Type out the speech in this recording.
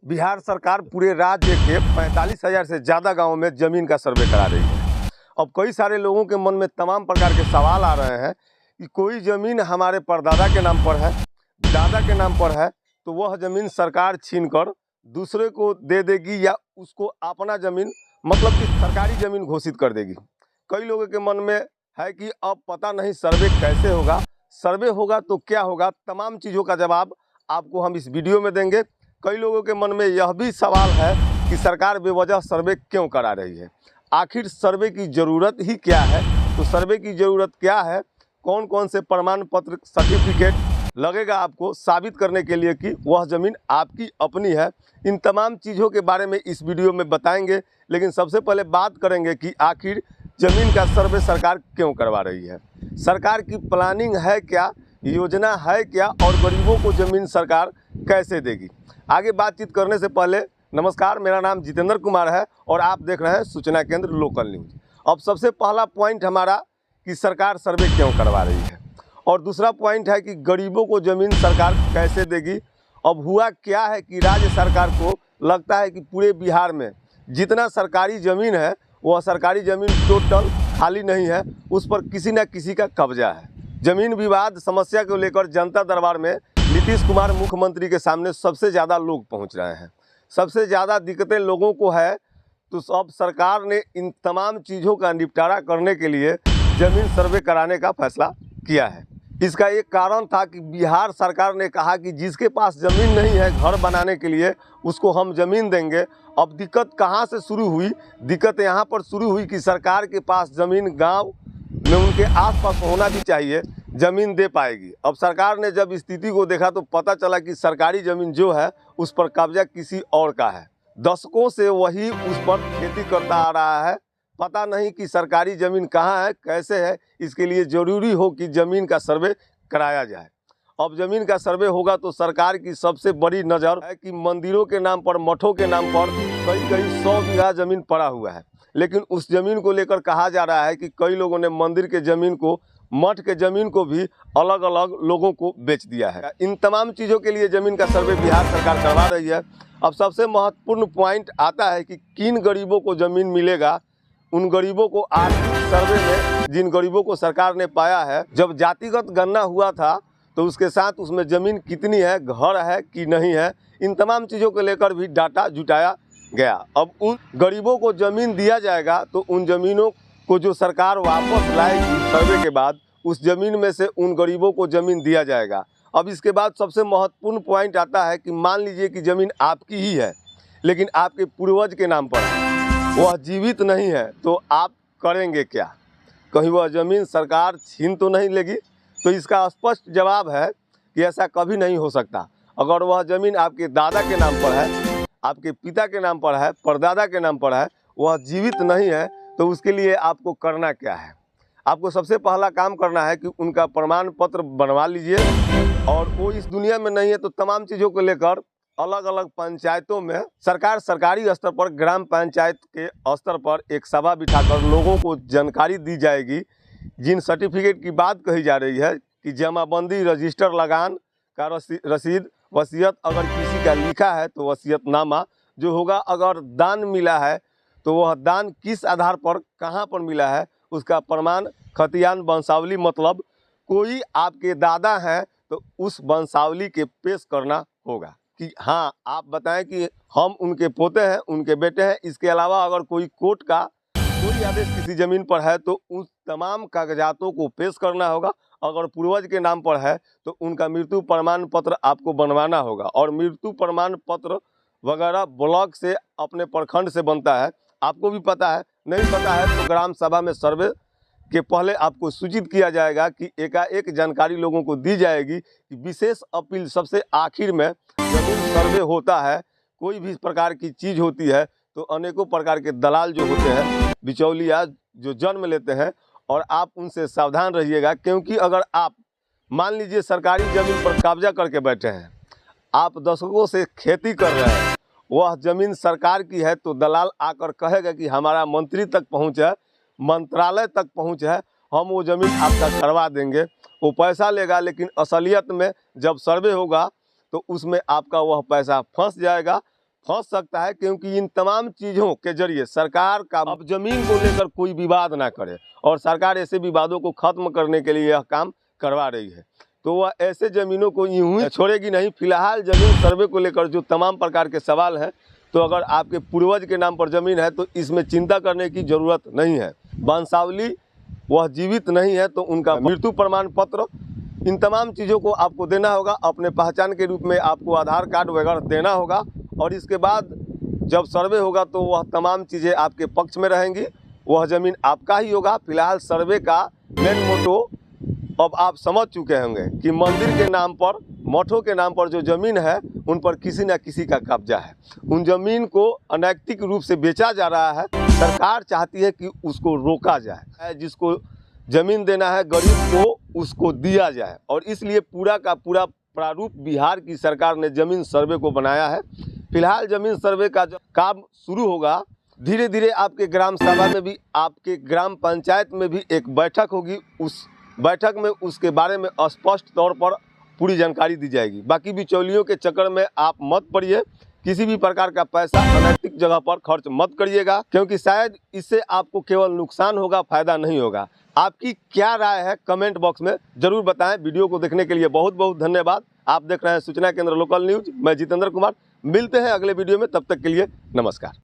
बिहार सरकार पूरे राज्य के 45,000 से ज़्यादा गाँव में ज़मीन का सर्वे करा रही है। अब कई सारे लोगों के मन में तमाम प्रकार के सवाल आ रहे हैं कि कोई ज़मीन हमारे परदादा के नाम पर है, दादा के नाम पर है, तो वह ज़मीन सरकार छीनकर दूसरे को दे देगी या उसको अपना ज़मीन मतलब कि सरकारी ज़मीन घोषित कर देगी। कई लोगों के मन में है कि अब पता नहीं सर्वे कैसे होगा, सर्वे होगा तो क्या होगा। तमाम चीज़ों का जवाब आपको हम इस वीडियो में देंगे। कई लोगों के मन में यह भी सवाल है कि सरकार बेवजह सर्वे क्यों करा रही है, आखिर सर्वे की ज़रूरत ही क्या है। तो सर्वे की ज़रूरत क्या है, कौन कौन से प्रमाण पत्र सर्टिफिकेट लगेगा आपको साबित करने के लिए कि वह ज़मीन आपकी अपनी है, इन तमाम चीज़ों के बारे में इस वीडियो में बताएंगे। लेकिन सबसे पहले बात करेंगे कि आखिर ज़मीन का सर्वे सरकार क्यों करवा रही है, सरकार की प्लानिंग है क्या, योजना है क्या, और गरीबों को ज़मीन सरकार कैसे देगी। आगे बातचीत करने से पहले नमस्कार, मेरा नाम जितेंद्र कुमार है और आप देख रहे हैं सूचना केंद्र लोकल न्यूज़। अब सबसे पहला पॉइंट हमारा कि सरकार सर्वे क्यों करवा रही है, और दूसरा पॉइंट है कि गरीबों को ज़मीन सरकार कैसे देगी। अब हुआ क्या है कि राज्य सरकार को लगता है कि पूरे बिहार में जितना सरकारी ज़मीन है वह सरकारी ज़मीन टोटल खाली नहीं है, उस पर किसी न किसी का कब्जा है। ज़मीन विवाद समस्या को लेकर जनता दरबार में नीतीश कुमार मुख्यमंत्री के सामने सबसे ज़्यादा लोग पहुंच रहे हैं, सबसे ज़्यादा दिक्कतें लोगों को है। तो अब सरकार ने इन तमाम चीज़ों का निपटारा करने के लिए ज़मीन सर्वे कराने का फैसला किया है। इसका एक कारण था कि बिहार सरकार ने कहा कि जिसके पास ज़मीन नहीं है घर बनाने के लिए उसको हम ज़मीन देंगे। अब दिक्कत कहाँ से शुरू हुई, दिक्कत यहाँ पर शुरू हुई कि सरकार के पास ज़मीन गांव में उनके आसपास होना भी चाहिए, ज़मीन दे पाएगी। अब सरकार ने जब स्थिति को देखा तो पता चला कि सरकारी ज़मीन जो है उस पर कब्जा किसी और का है, दशकों से वही उस पर खेती करता आ रहा है। पता नहीं कि सरकारी ज़मीन कहाँ है, कैसे है। इसके लिए ज़रूरी हो कि ज़मीन का सर्वे कराया जाए। अब ज़मीन का सर्वे होगा तो सरकार की सबसे बड़ी नज़र है कि मंदिरों के नाम पर, मठों के नाम पर कई 100 बीघा ज़मीन पड़ा हुआ है, लेकिन उस ज़मीन को लेकर कहा जा रहा है कि कई लोगों ने मंदिर के ज़मीन को, मठ के ज़मीन को भी अलग अलग लोगों को बेच दिया है। इन तमाम चीज़ों के लिए ज़मीन का सर्वे बिहार सरकार करवा रही है। अब सबसे महत्वपूर्ण पॉइंट आता है कि किन गरीबों को ज़मीन मिलेगा। उन गरीबों को आर्थिक सर्वे में जिन गरीबों को सरकार ने पाया है, जब जातिगत गणना हुआ था तो उसके साथ उसमें ज़मीन कितनी है, घर है कि नहीं है, इन तमाम चीज़ों को लेकर भी डाटा जुटाया गया। अब उन गरीबों को ज़मीन दिया जाएगा तो उन ज़मीनों को जो सरकार वापस लाएगी सर्वे के बाद, उस ज़मीन में से उन गरीबों को ज़मीन दिया जाएगा। अब इसके बाद सबसे महत्वपूर्ण पॉइंट आता है कि मान लीजिए कि ज़मीन आपकी ही है लेकिन आपके पूर्वज के नाम पर है, वह जीवित नहीं है, तो आप करेंगे क्या, कहीं वह ज़मीन सरकार छीन तो नहीं लेगी। तो इसका स्पष्ट जवाब है कि ऐसा कभी नहीं हो सकता। अगर वह ज़मीन आपके दादा के नाम पर है, आपके पिता के नाम पर है, परदादा के नाम पर है, वह जीवित नहीं है, तो उसके लिए आपको करना क्या है। आपको सबसे पहला काम करना है कि उनका प्रमाण पत्र बनवा लीजिए, और वो इस दुनिया में नहीं है तो तमाम चीज़ों को लेकर अलग अलग पंचायतों में सरकार सरकारी स्तर पर, ग्राम पंचायत के स्तर पर एक सभा बिठाकर लोगों को जानकारी दी जाएगी। जिन सर्टिफिकेट की बात कही जा रही है कि जमाबंदी, रजिस्टर, लगान का रसीद, वसीयत अगर किसी का लिखा है तो वसीयतनामा जो होगा, अगर दान मिला है तो वह दान किस आधार पर, कहाँ पर मिला है, उसका प्रमाण, खतियान वंशावली, मतलब कोई आपके दादा हैं तो उस वंशावली के पेश करना होगा कि हाँ आप बताएं कि हम उनके पोते हैं, उनके बेटे हैं। इसके अलावा अगर कोई कोर्ट का कोई आदेश किसी ज़मीन पर है तो उस तमाम कागजातों को पेश करना होगा। अगर पूर्वज के नाम पर है तो उनका मृत्यु प्रमाण पत्र आपको बनवाना होगा, और मृत्यु प्रमाण पत्र वगैरह ब्लॉक से, अपने प्रखंड से बनता है। आपको भी पता है, नहीं पता है तो ग्राम सभा में सर्वे के पहले आपको सूचित किया जाएगा कि एकाएक जानकारी लोगों को दी जाएगी कि विशेष अपील सबसे आखिर में ज़मीन सर्वे होता है। कोई भी प्रकार की चीज़ होती है तो अनेकों प्रकार के दलाल जो होते हैं, बिचौलिया जो जन्म लेते हैं, और आप उनसे सावधान रहिएगा। क्योंकि अगर आप मान लीजिए सरकारी ज़मीन पर कब्जा करके बैठे हैं, आप दशकों से खेती कर रहे हैं, वह ज़मीन सरकार की है, तो दलाल आकर कहेगा कि हमारा मंत्री तक पहुँच है, मंत्रालय तक पहुँच है, हम वो ज़मीन आपका करवा देंगे। वो पैसा लेगा, लेकिन असलियत में जब सर्वे होगा तो उसमें आपका वह पैसा फंस जाएगा। फंस सकता है, क्योंकि इन तमाम चीज़ों के जरिए सरकार का अब जमीन को लेकर कोई विवाद ना करे, और सरकार ऐसे विवादों को खत्म करने के लिए यह काम करवा रही है। तो वह ऐसे ज़मीनों को यूं ही छोड़ेगी नहीं। फिलहाल जमीन सर्वे को लेकर जो तमाम प्रकार के सवाल हैं, तो अगर आपके पूर्वज के नाम पर ज़मीन है तो इसमें चिंता करने की ज़रूरत नहीं है। वंशावली वह जीवित नहीं है तो उनका मृत्यु प्रमाण पत्र, इन तमाम चीज़ों को आपको देना होगा। अपने पहचान के रूप में आपको आधार कार्ड वगैरह देना होगा, और इसके बाद जब सर्वे होगा तो वह तमाम चीज़ें आपके पक्ष में रहेंगी। वह ज़मीन आपका ही होगा। फिलहाल सर्वे का मेन मोटो अब आप समझ चुके होंगे कि मंदिर के नाम पर, मठों के नाम पर जो ज़मीन है उन पर किसी न किसी का कब्जा है। उन ज़मीन को अनैतिक रूप से बेचा जा रहा है। सरकार चाहती है कि उसको रोका जाए। जिसको ज़मीन देना है गरीब को, उसको दिया जाए, और इसलिए पूरा का पूरा प्रारूप बिहार की सरकार ने ज़मीन सर्वे को बनाया है। फिलहाल ज़मीन सर्वे का जब काम शुरू होगा, धीरे धीरे आपके ग्राम सभा में भी, आपके ग्राम पंचायत में भी एक बैठक होगी। उस बैठक में उसके बारे में स्पष्ट तौर पर पूरी जानकारी दी जाएगी। बाकी बिचौलियों के चक्कर में आप मत पड़िए। किसी भी प्रकार का पैसा अनैतिक जगह पर खर्च मत करिएगा, क्योंकि शायद इससे आपको केवल नुकसान होगा, फायदा नहीं होगा। आपकी क्या राय है कमेंट बॉक्स में जरूर बताएं। वीडियो को देखने के लिए बहुत बहुत धन्यवाद। आप देख रहे हैं सूचना केंद्र लोकल न्यूज। मैं जितेंद्र कुमार। मिलते हैं अगले वीडियो में, तब तक के लिए नमस्कार।